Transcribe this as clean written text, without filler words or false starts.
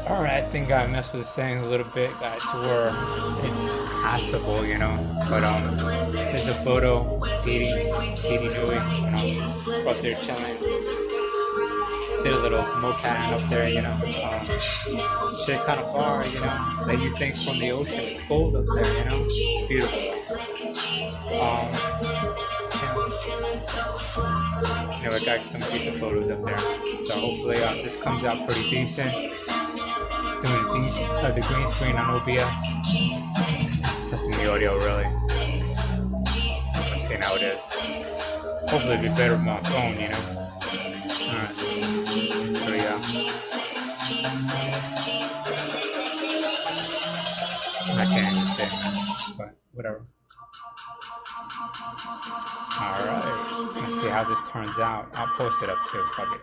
Alright, I think I messed with the settings a little bit, got it to where it's passable, you know. But there's a photo, Didi Nui, up there chilling. Did a little moped up there, you know. Shit kind of far, you know. That you think from the ocean, it's gold up there, you know. It's beautiful. Yeah. You know, I got some decent photos up there. So hopefully this comes out pretty decent. Doing the green screen on OBS. Testing the audio really. I'm seeing how it is. Hopefully it'll be better with my phone, you know. Alright. So yeah. I can't even say, but whatever. Alright. Let's see how this turns out. I'll post it up too. Fuck it.